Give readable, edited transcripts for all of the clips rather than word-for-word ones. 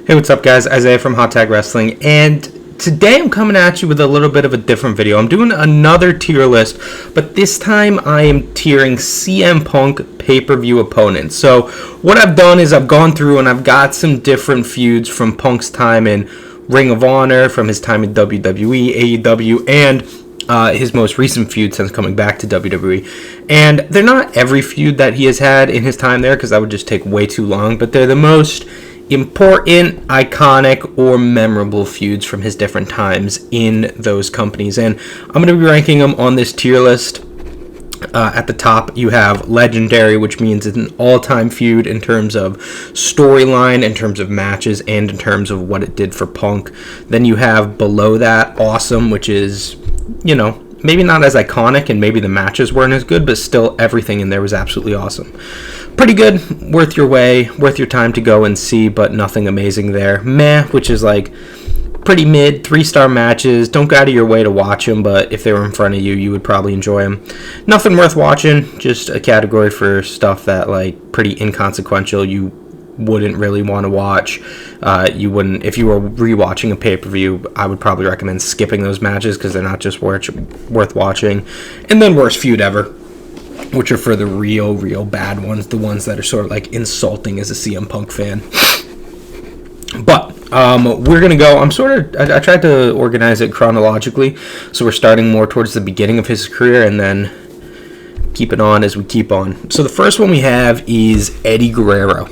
Hey, what's up, guys? Isaiah from Hot Tag Wrestling, and today I'm coming at you with a little bit of a different video. I'm doing another tier list, but this time I am tiering CM Punk pay-per-view opponents. So what I've done is I've gone through and I've got some different feuds from Punk's time in Ring of Honor, from his time in WWE, AEW, and his most recent feud since coming back to WWE. And they're not every feud that he has had in his time there, because that would just take way too long, but they're the most important, iconic, or memorable feuds from his different times in those companies. And I'm going to be ranking them on this tier list. At the top, you have Legendary, which means it's an all-time feud in terms of storyline, in terms of matches, and in terms of what it did for Punk. Then you have below that Awesome, which is, maybe not as iconic, and maybe the matches weren't as good, but still everything in there was absolutely awesome. Pretty good, worth your way, worth your time to go and see, but nothing amazing there. Meh, which is like pretty mid, 3-star matches. Don't go out of your way to watch them, but if they were in front of you, you would probably enjoy them. Nothing worth watching, just a category for stuff that like pretty inconsequential. You wouldn't really want to watch. You wouldn't, if you were rewatching a pay-per-view, I would probably recommend skipping those matches because they're not just worth watching. And then worst feud ever, which are for the real bad ones, the ones that are sort of like insulting as a CM Punk fan. But we're gonna go. I tried to organize it chronologically, so we're starting more towards the beginning of his career and then keep it on as we keep on. So the first one we have is Eddie Guerrero,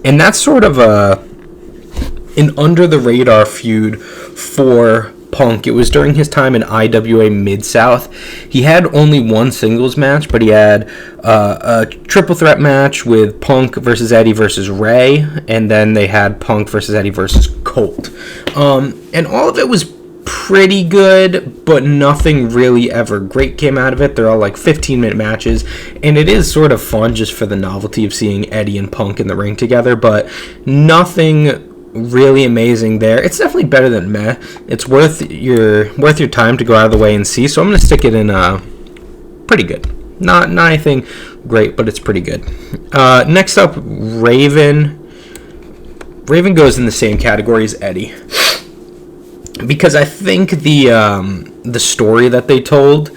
and that's sort of an under the radar feud for Punk. It was during his time in IWA Mid-South. He had only one singles match, but he had a triple threat match with Punk versus Eddie versus Ray, and then they had Punk versus Eddie versus Colt. And all of it was pretty good, but nothing really ever great came out of it. They're all like 15-minute matches, and it is sort of fun just for the novelty of seeing Eddie and Punk in the ring together, but nothing really amazing there. It's definitely better than meh. It's worth your time to go out of the way and see. So I'm going to stick it in pretty good. Not anything great, but it's pretty good. Next up, Raven. Raven goes in the same category as Eddie, because I think the story that they told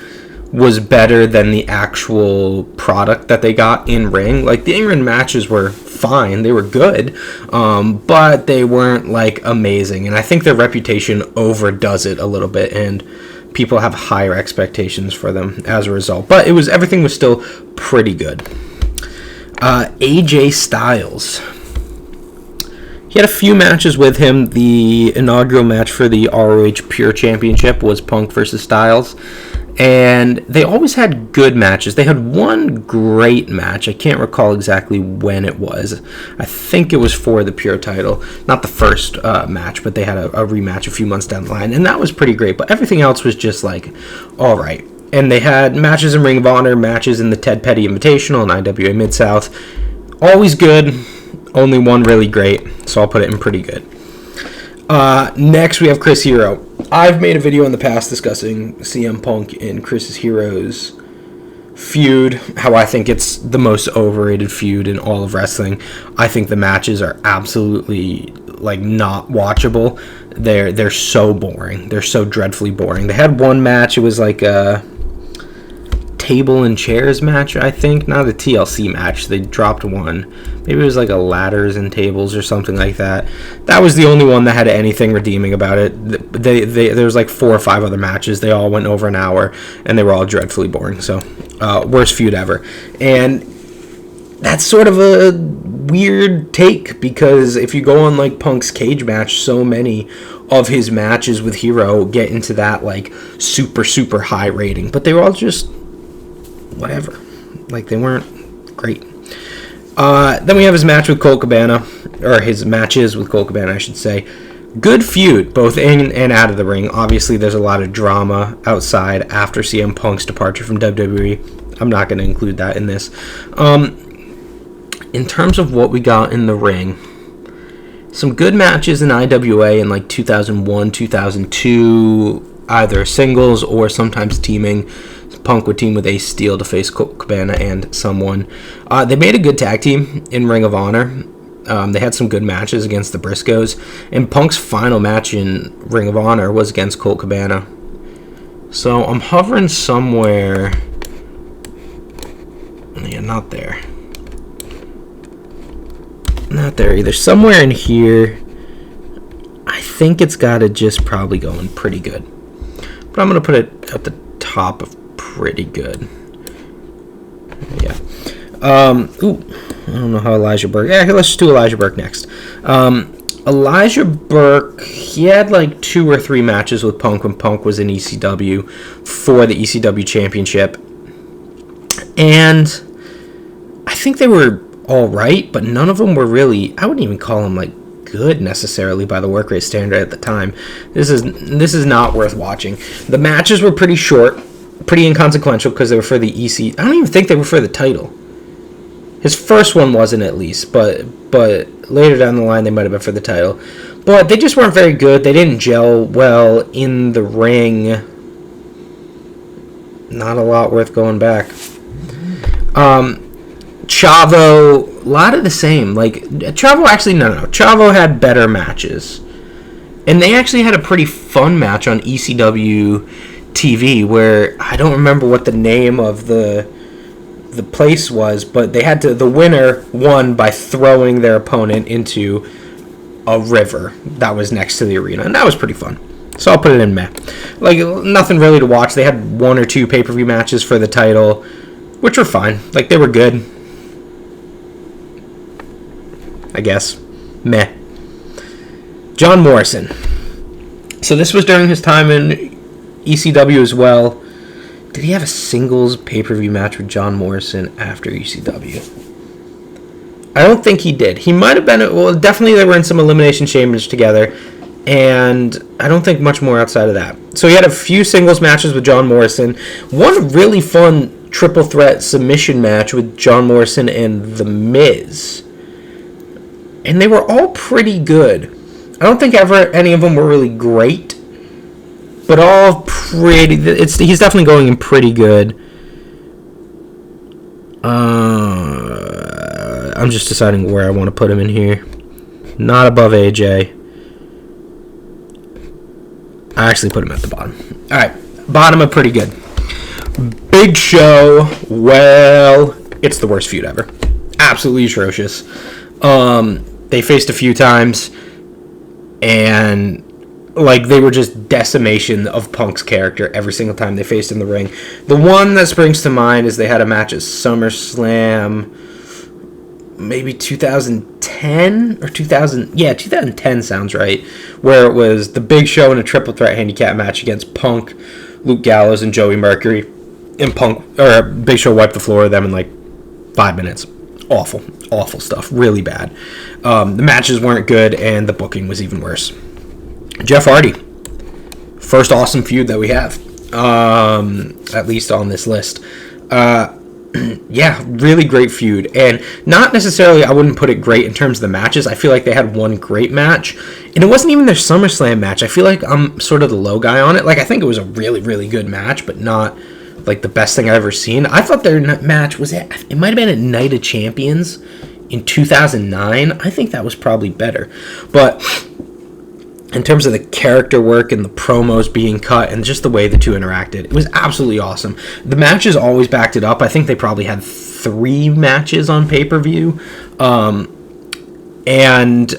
was better than the actual product that they got in ring. Like, the in-ring matches were fine, they were good, but they weren't like amazing, and I think their reputation overdoes it a little bit, and people have higher expectations for them as a result. But everything was still pretty good. AJ Styles. He had a few matches with him. The inaugural match for the ROH Pure Championship was Punk versus Styles, and they always had good matches. They had one great match. I can't recall exactly when it was. I think it was for the Pure title. Not the first match, but they had a rematch a few months down the line, and that was pretty great. But everything else was just like, all right. And they had matches in Ring of Honor, matches in the Ted Petty Invitational and IWA Mid-South. Always good. Only one really great, so I'll put it in pretty good. Next, we have Chris Hero. I've made a video in the past discussing CM Punk and Chris Hero's feud, how I think it's the most overrated feud in all of wrestling. I think the matches are absolutely like not watchable. They're so boring. They're so dreadfully boring. They had one match. It was like a table and chairs match, I think. Not a TLC match. They dropped one. Maybe it was like a ladders and tables or something like that. That was the only one that had anything redeeming about it. There was like 4 or 5 other matches. They all went over an hour, and they were all dreadfully boring. So, worst feud ever. And that's sort of a weird take, because if you go on like Punk's cage match, so many of his matches with Hero get into that like super high rating, but they were all just whatever. Like, they weren't great. Then we have his match with Colt Cabana, or his matches with Colt Cabana, I should say. Good feud, both in and out of the ring. Obviously, there's a lot of drama outside after CM Punk's departure from WWE. I'm not going to include that in this. In terms of what we got in the ring, some good matches in IWA in like 2001, 2002, either singles or sometimes teaming. Punk would team with Ace Steel to face Colt Cabana and someone. They made a good tag team in Ring of Honor. They had some good matches against the Briscoes, and Punk's final match in Ring of Honor was against Colt Cabana. So I'm hovering somewhere. Yeah, not there. Not there either. Somewhere in here. I think it's got to just probably go in pretty good. But I'm going to put it at the top of pretty good. Yeah. Ooh. I don't know how Elijah Burke... Yeah, let's just do Elijah Burke next. Elijah Burke, he had like 2 or 3 matches with Punk when Punk was in ECW for the ECW Championship. And I think they were all right, but none of them were really... I wouldn't even call them like good necessarily by the work rate standard at the time. This is not worth watching. The matches were pretty short, pretty inconsequential because they were for the EC. I don't even think they were for the title. His first one wasn't, at least, but later down the line they might have been for the title. But they just weren't very good. They didn't gel well in the ring. Not a lot worth going back. Chavo, a lot of the same. Like, Chavo actually, no. Chavo had better matches. And they actually had a pretty fun match on ECW TV where I don't remember what the name of the place was, but they had to, the winner won by throwing their opponent into a river that was next to the arena. And that was pretty fun. So I'll put it in meh. Like, nothing really to watch. They had 1 or 2 pay-per-view matches for the title, which were fine. Like, they were good. I guess. Meh. John Morrison. So this was during his time in ECW as well. Did he have a singles pay-per-view match with John Morrison after ECW? I don't think he did. He might have been... Well, definitely they were in some Elimination Chambers together. And I don't think much more outside of that. So he had a few singles matches with John Morrison. One really fun triple threat submission match with John Morrison and The Miz. And they were all pretty good. I don't think ever any of them were really great, but all pretty... He's definitely going in pretty good. I'm just deciding where I want to put him in here. Not above AJ. I actually put him at the bottom. Alright, bottom of pretty good. Big Show, well, it's the worst feud ever. Absolutely atrocious. They faced a few times, and like they were just decimation of Punk's character every single time they faced in the ring. The one that springs to mind is they had a match at SummerSlam, maybe 2010 or 2000. Yeah, 2010 sounds right. Where it was the Big Show in a triple threat handicap match against Punk, Luke Gallows, and Joey Mercury, and Big Show wiped the floor with them in like 5 minutes. Awful stuff. Really bad. The matches weren't good, and the booking was even worse. Jeff Hardy. First awesome feud that we have. At least on this list. Yeah, really great feud. And not necessarily, I wouldn't put it great in terms of the matches. I feel like they had one great match. And it wasn't even their SummerSlam match. I feel like I'm sort of the low guy on it. Like, I think it was a really, really good match, but not... like the best thing I've ever seen. I thought their match was it might have been at Night of Champions in 2009. I think that was probably better. But in terms of the character work and the promos being cut and just the way the two interacted, it was absolutely awesome. The matches always backed it up. I think they probably had 3 matches on pay-per-view. And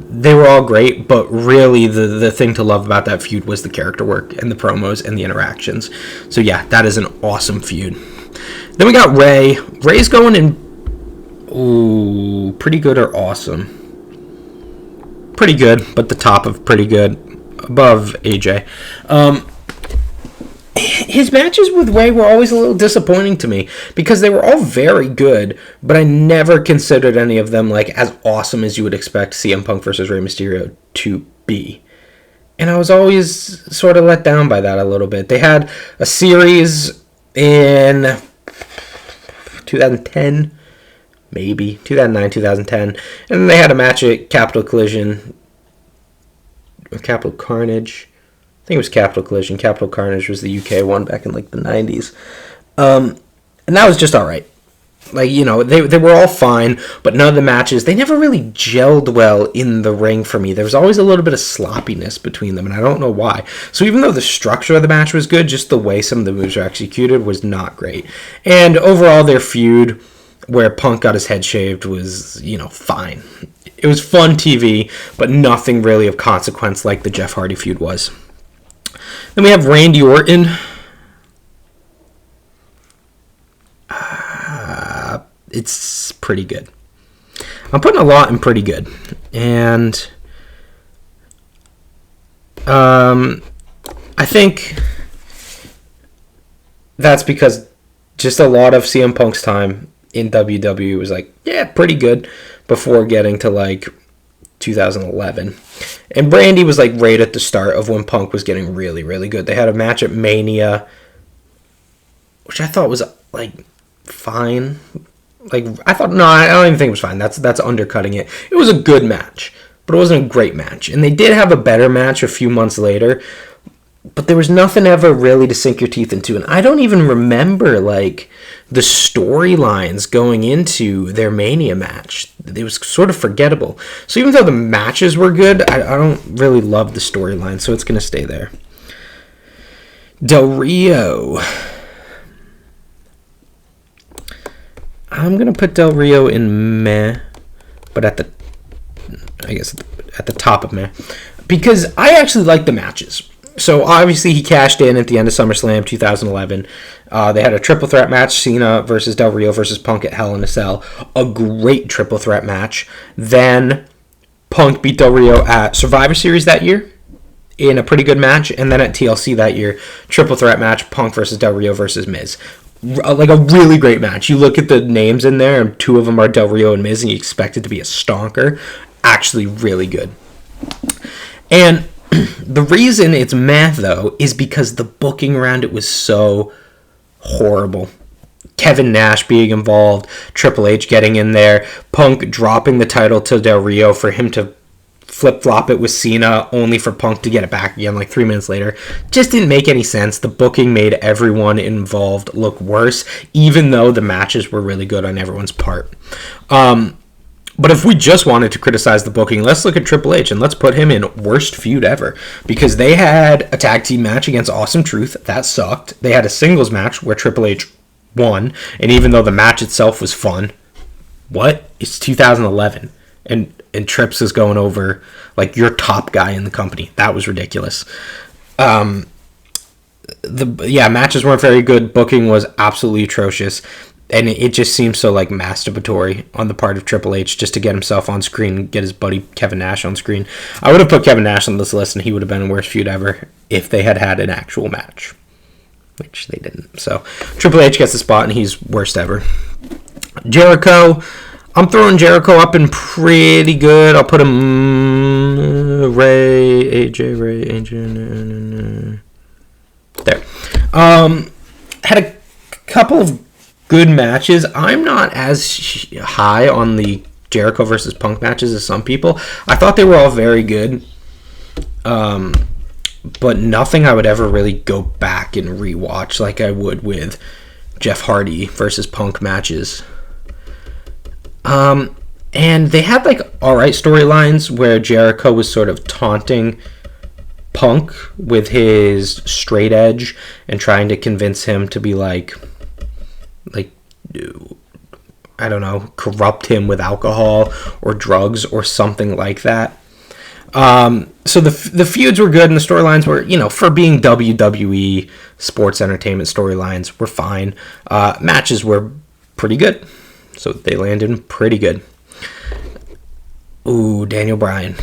they were all great, but really the thing to love about that feud was the character work and the promos and the interactions. So yeah, that is an awesome feud. Then we got Ray. Ray's going in pretty good or awesome. Pretty good, but the top of pretty good, above AJ. His matches with Ray were always a little disappointing to me because they were all very good, but I never considered any of them like as awesome as you would expect CM Punk versus Rey Mysterio to be. And I was always sort of let down by that a little bit. They had a series in 2010, maybe 2009, 2010, and then they had a match at Capital Collision or Capital Carnage. I think it was Capital Collision. Capital Carnage was the UK one back in like the 90s. And that was just alright. Like, they were all fine, but none of the matches, they never really gelled well in the ring for me. There was always a little bit of sloppiness between them, and I don't know why. So even though the structure of the match was good, just the way some of the moves were executed was not great. And overall, their feud, where Punk got his head shaved, was, fine. It was fun TV, but nothing really of consequence like the Jeff Hardy feud was. Then we have Randy Orton. It's pretty good. I'm putting a lot in pretty good. And I think that's because just a lot of CM Punk's time in WWE was like, yeah, pretty good before getting to like 2011. And Randy was like right at the start of when Punk was getting really, really good. They had a match at Mania, which I thought was like fine. I don't even think it was fine. That's undercutting it. It was a good match, but it wasn't a great match. And they did have a better match a few months later, but there was nothing ever really to sink your teeth into. And I don't even remember like the storylines going into their Mania match. It was sort of forgettable. So even though the matches were good, I don't really love the storyline, so it's going to stay there. Del Rio. I'm going to put Del Rio in meh, but at the top of meh, because I actually like the matches. So obviously he cashed in at the end of SummerSlam 2011. They had a triple threat match, Cena versus Del Rio versus Punk at Hell in a Cell. A great triple threat match. Then Punk beat Del Rio at Survivor Series that year in a pretty good match. And then at TLC that year, triple threat match, Punk versus Del Rio versus Miz. Like a really great match. You look at the names in there, and two of them are Del Rio and Miz, and you expect it to be a stonker. Actually, really good. And the reason it's meh, though, is because the booking around it was so horrible. Kevin Nash being involved, Triple H getting in there, Punk dropping the title to Del Rio for him to flip-flop it with Cena, only for Punk to get it back again like 3 minutes later. Just didn't make any sense. The booking made everyone involved look worse, even though the matches were really good on everyone's part. But if we just wanted to criticize the booking, let's look at Triple H and let's put him in worst feud ever. Because they had a tag team match against Awesome Truth. That sucked. They had a singles match where Triple H won. And even though the match itself was fun, what? It's 2011. And Trips is going over like your top guy in the company. That was ridiculous. Matches weren't very good. Booking was absolutely atrocious. And it just seems so like masturbatory on the part of Triple H just to get himself on screen and get his buddy Kevin Nash on screen. I would have put Kevin Nash on this list and he would have been the worst feud ever if they had had an actual match, which they didn't. So Triple H gets the spot and he's worst ever. Jericho, I'm throwing Jericho up in pretty good. I'll put him AJ. There. Had a couple of good matches. I'm not as high on the Jericho versus Punk matches as some people. I thought they were all very good. But nothing I would ever really go back and rewatch like I would with Jeff Hardy versus Punk matches. And they had like alright storylines where Jericho was sort of taunting Punk with his straight edge and trying to convince him to be like I don't know, corrupt him with alcohol or drugs or something like that. So the feuds were good and the storylines were, for being WWE sports entertainment storylines, were fine. Matches were pretty good. So they landed pretty good. Ooh, Daniel Bryan.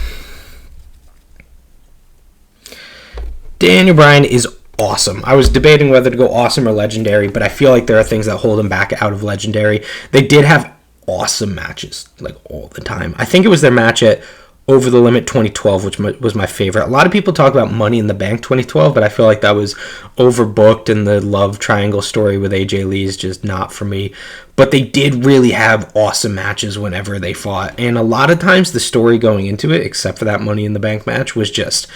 Daniel Bryan is awesome. I was debating whether to go awesome or legendary, but I feel like there are things that hold him back out of legendary. They did have awesome matches, like all the time. I think it was their match at Over the Limit 2012, which was my favorite. A lot of people talk about Money in the Bank 2012, but I feel like that was overbooked, and the love triangle story with AJ Lee is just not for me. But they did really have awesome matches whenever they fought, and a lot of times the story going into it, except for that Money in the Bank match, was just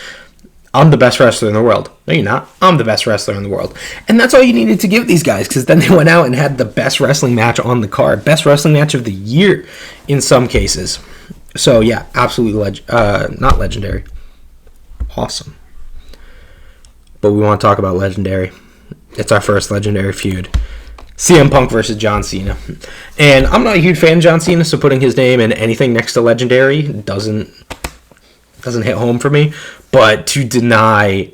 I'm the best wrestler in the world. No, you're not. I'm the best wrestler in the world. And that's all you needed to give these guys, because then they went out and had the best wrestling match on the card. Best wrestling match of the year in some cases. So, yeah, absolutely not legendary. Awesome. But we want to talk about legendary. It's our first legendary feud. CM Punk versus John Cena. And I'm not a huge fan of John Cena, so putting his name in anything next to legendary doesn't hit home for me. But to deny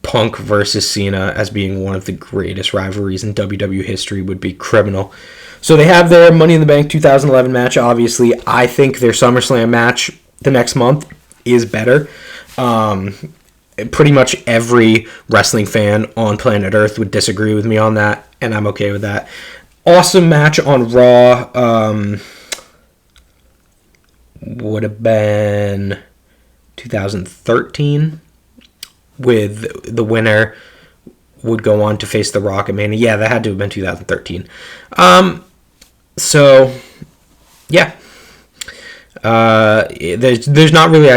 Punk versus Cena as being one of the greatest rivalries in WWE history would be criminal. So they have their Money in the Bank 2011 match, obviously. I think their SummerSlam match the next month is better. Pretty much every wrestling fan on planet Earth would disagree with me on that, and I'm okay with that. Awesome match on Raw. Would have been 2013, with the winner would go on to face The Rock at Mania. Yeah, that had to have been 2013. So, yeah. There's not really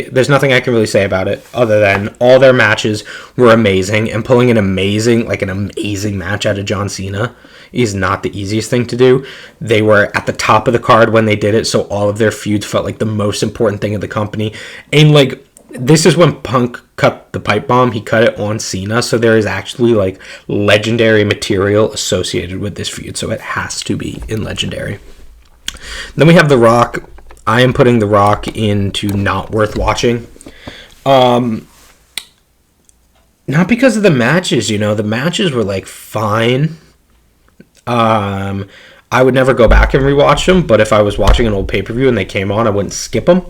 there's nothing I can really say about it other than all their matches were amazing, and pulling an amazing match out of John Cena is not the easiest thing to do. They were at the top of the card when they did it, so all of their feuds felt like the most important thing of the company. And like, this is when Punk cut the pipe bomb. He cut it on Cena, so there is actually like legendary material associated with this feud, so it has to be in legendary. Then we have The Rock. I am putting The Rock into not worth watching. Not because of the matches, the matches were like fine. I would never go back and rewatch them, but if I was watching an old pay-per-view and they came on, I wouldn't skip them.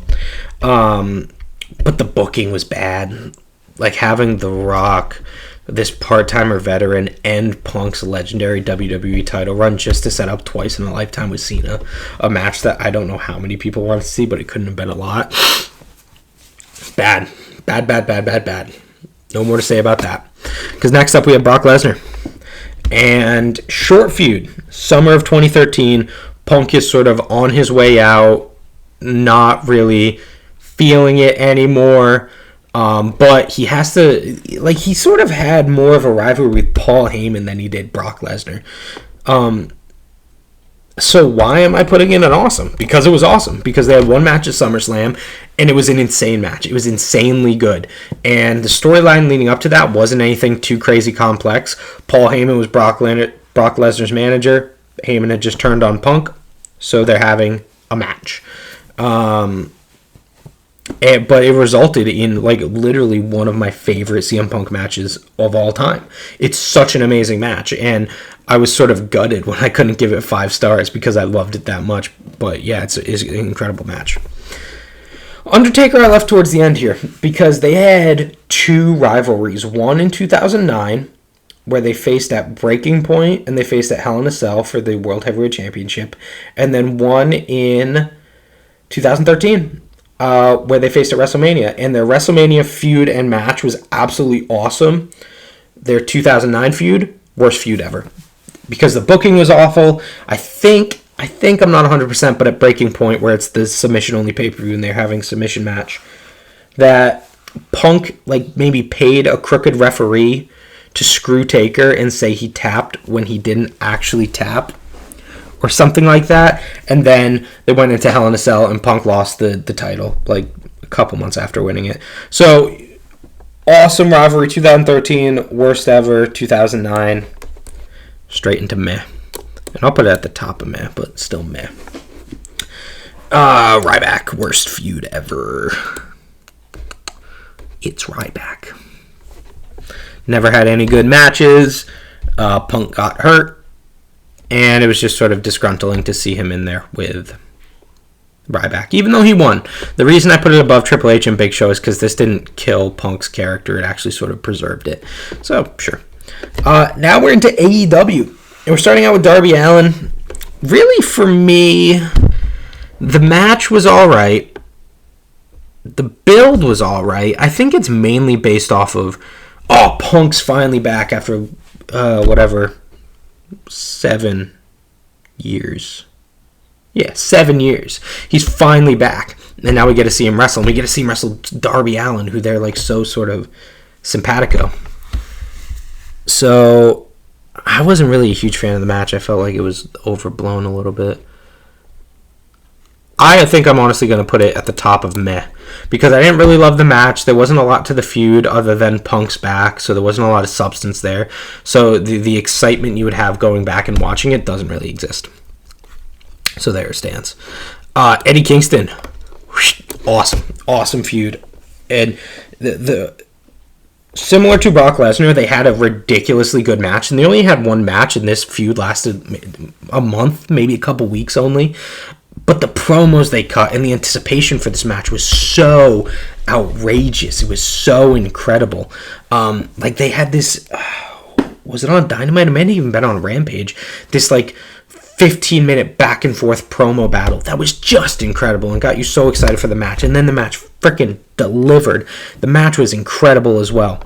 But the booking was bad. Like, having The Rock, this part-timer veteran, end Punk's legendary WWE title run just to set up twice in a lifetime with Cena, a match that I don't know how many people wanted to see, but it couldn't have been a lot. Bad. No more to say about that. Because next up we have Brock Lesnar. And short feud, summer of 2013, Punk is sort of on his way out, not really feeling it anymore. But he has to, like, he sort of had more of a rivalry with Paul Heyman than he did Brock Lesnar. So why am I putting in an awesome? Because it was awesome. Because they had one match at SummerSlam, and it was an insane match. It was insanely good. And the storyline leading up to that wasn't anything too crazy complex. Paul Heyman was Brock Lesnar's manager. Heyman had just turned on Punk, so they're having a match. But it resulted in, like, literally one of my favorite CM Punk matches of all time. It's such an amazing match, and I was sort of gutted when I couldn't give it 5 stars because I loved it that much. But yeah, it's an incredible match. Undertaker I left towards the end here because they had 2 rivalries. One in 2009, where they faced at Breaking Point, and they faced at Hell in a Cell for the World Heavyweight Championship. And then one in 2013, where they faced at WrestleMania, and their WrestleMania feud and match was absolutely awesome. Their 2009 feud, worst feud ever, because the booking was awful. I think I'm not 100%, but at Breaking Point, where it's the submission only pay-per-view and they're having submission match, that Punk like maybe paid a crooked referee to screw Taker and say he tapped when he didn't actually tap, or something like that, and then they went into Hell in a Cell and Punk lost the title like a couple months after winning it. So awesome rivalry 2013, worst ever 2009, straight into meh. And I'll put it at the top of meh, but still meh. Ryback, worst feud ever. It's Ryback. Never had any good matches. Punk got hurt. And it was just sort of disgruntling to see him in there with Ryback, even though he won. The reason I put it above Triple H and Big Show is because this didn't kill Punk's character. It actually sort of preserved it. So, sure. Now we're into AEW. And we're starting out with Darby Allin. Really, for me, the match was all right. The build was all right. I think it's mainly based off of, Punk's finally back after, 7 years. Yeah, 7 years. He's finally back. And now we get to see him wrestle. And we get to see him wrestle Darby Allin, who they're like so sort of simpatico. So I wasn't really a huge fan of the match. I felt like it was overblown a little bit. I think I'm honestly going to put it at the top of meh. Because I didn't really love the match. There wasn't a lot to the feud other than Punk's back. So there wasn't a lot of substance there. So the excitement you would have going back and watching it doesn't really exist. So there it stands. Eddie Kingston. Awesome feud. And the similar to Brock Lesnar, they had a ridiculously good match. And they only had one match, and this feud lasted a month, maybe a couple weeks only. But the promos they cut and the anticipation for this match was so outrageous. It was so incredible. Like they had this, was it on Dynamite? It might have even been on Rampage. This like 15-minute back and forth promo battle that was just incredible and got you so excited for the match. And then the match freaking delivered. The match was incredible as well.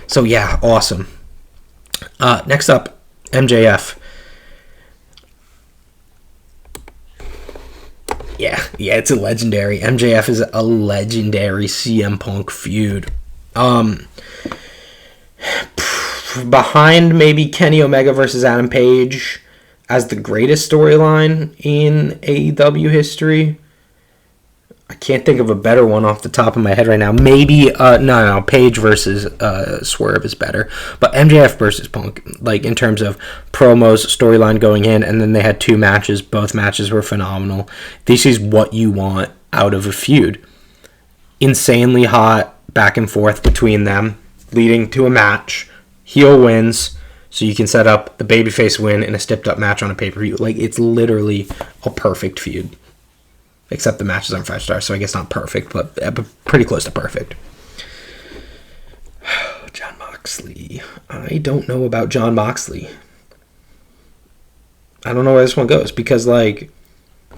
So yeah, awesome. Next up, MJF. Yeah, it's a legendary. MJF is a legendary CM Punk feud. Behind maybe Kenny Omega versus Adam Page as the greatest storyline in AEW history. I can't think of a better one off the top of my head right now. Maybe, no, Page versus Swerve is better. But MJF versus Punk, like in terms of promos, storyline going in, and then they had 2 matches. Both matches were phenomenal. This is what you want out of a feud. Insanely hot back and forth between them, leading to a match. Heel wins, so you can set up the babyface win in a stepped-up match on a pay-per-view. Like, it's literally a perfect feud. Except the matches aren't 5 stars, so I guess not perfect, but pretty close to perfect. Jon Moxley. I don't know about Jon Moxley. I don't know where this one goes, because, like,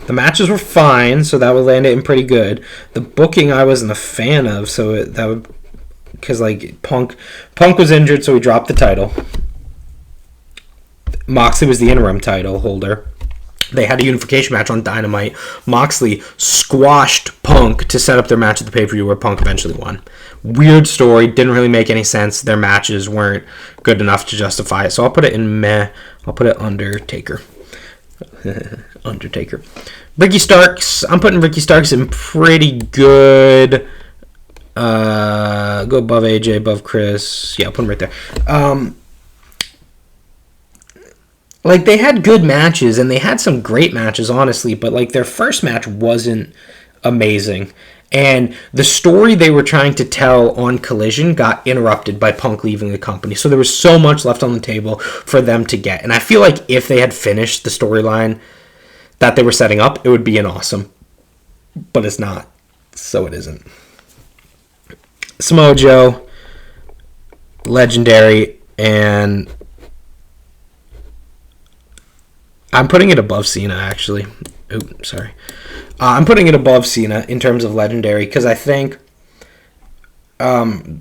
the matches were fine, so that would land it in pretty good. The booking I wasn't a fan of, so that would... Because, like, Punk was injured, so he dropped the title. Moxley was the interim title holder. They had a unification match on Dynamite. Moxley squashed Punk to set up their match at the pay-per-view where Punk eventually won. Weird story. Didn't really make any sense. Their matches weren't good enough to justify it. So I'll put it in meh. I'll put it Undertaker. Undertaker. Ricky Starks. I'm putting Ricky Starks in pretty good. Go above AJ, above Chris. Yeah, I'll put him right there. Like, they had good matches, and they had some great matches, honestly, but, like, their first match wasn't amazing. And the story they were trying to tell on Collision got interrupted by Punk leaving the company. So there was so much left on the table for them to get. And I feel like if they had finished the storyline that they were setting up, it would be an awesome. But it's not. So it isn't. Samoa Joe, legendary, and... I'm putting it above Cena, actually. Ooh, sorry. I'm putting it above Cena in terms of legendary because I think, though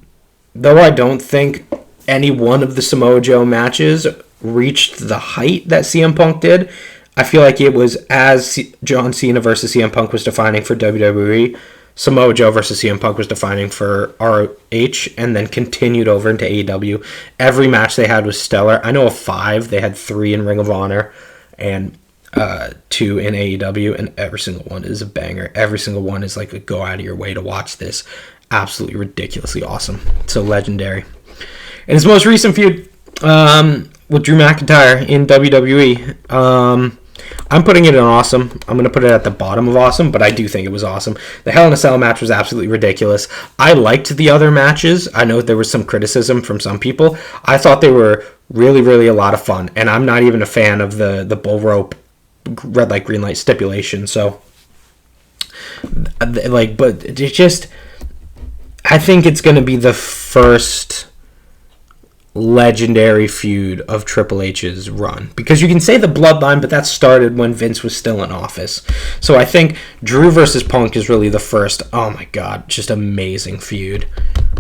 I don't think any one of the Samoa Joe matches reached the height that CM Punk did, I feel like it was as John Cena versus CM Punk was defining for WWE, Samoa Joe versus CM Punk was defining for ROH, and then continued over into AEW. Every match they had was stellar. I know of 5. They had 3 in Ring of Honor and 2 in AEW, and every single one is a banger. Every single one is like a go out of your way to watch this. Absolutely ridiculously awesome. So legendary. And his most recent feud with Drew McIntyre in WWE. I'm putting it in awesome. I'm going to put it at the bottom of awesome, but I do think it was awesome. The Hell in a Cell match was absolutely ridiculous. I liked the other matches. I know there was some criticism from some people. I thought they were really, really a lot of fun, and I'm not even a fan of the bull rope red light, green light stipulation, so like, but it's just, I think it's going to be the first legendary feud of Triple H's run, because you can say the Bloodline, but that started when Vince was still in office. So I think Drew versus Punk is really the first, oh my god, just amazing feud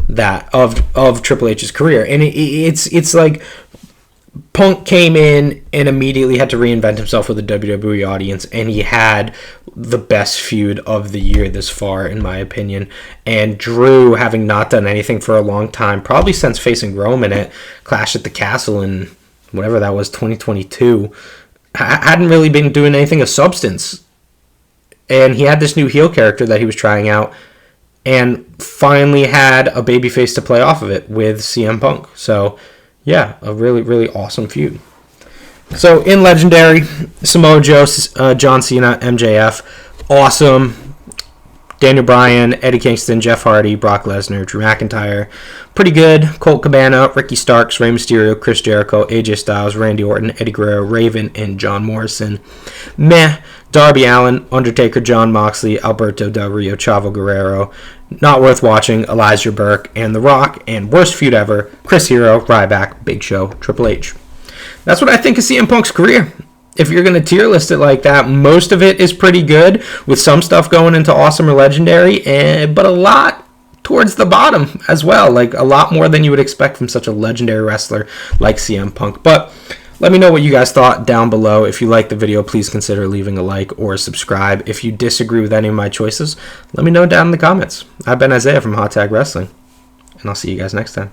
that of Triple H's career. And it's like Punk came in and immediately had to reinvent himself with the WWE audience, and he had the best feud of the year this far, in my opinion. And Drew, having not done anything for a long time, probably since facing Roman at Clash at the Castle in whatever that was, 2022, hadn't really been doing anything of substance. And he had this new heel character that he was trying out, and finally had a babyface to play off of it with CM Punk. So yeah, a really, really awesome feud. So in Legendary, Samoa Joe, John Cena, MJF, awesome. Daniel Bryan, Eddie Kingston, Jeff Hardy, Brock Lesnar, Drew McIntyre, pretty good. Colt Cabana, Ricky Starks, Rey Mysterio, Chris Jericho, AJ Styles, Randy Orton, Eddie Guerrero, Raven, and John Morrison. Meh. Darby Allin, Undertaker, John Moxley, Alberto Del Rio, Chavo Guerrero. Not worth watching, Elijah Burke, and The Rock. And worst feud ever, Chris Hero, Ryback, Big Show, Triple H. That's what I think of CM Punk's career. If you're going to tier list it like that, most of it is pretty good, with some stuff going into awesome or legendary, but a lot towards the bottom as well. Like a lot more than you would expect from such a legendary wrestler like CM Punk. But let me know what you guys thought down below. If you liked the video, please consider leaving a like or a subscribe. If you disagree with any of my choices, let me know down in the comments. I've been Isaiah from Hot Tag Wrestling, and I'll see you guys next time.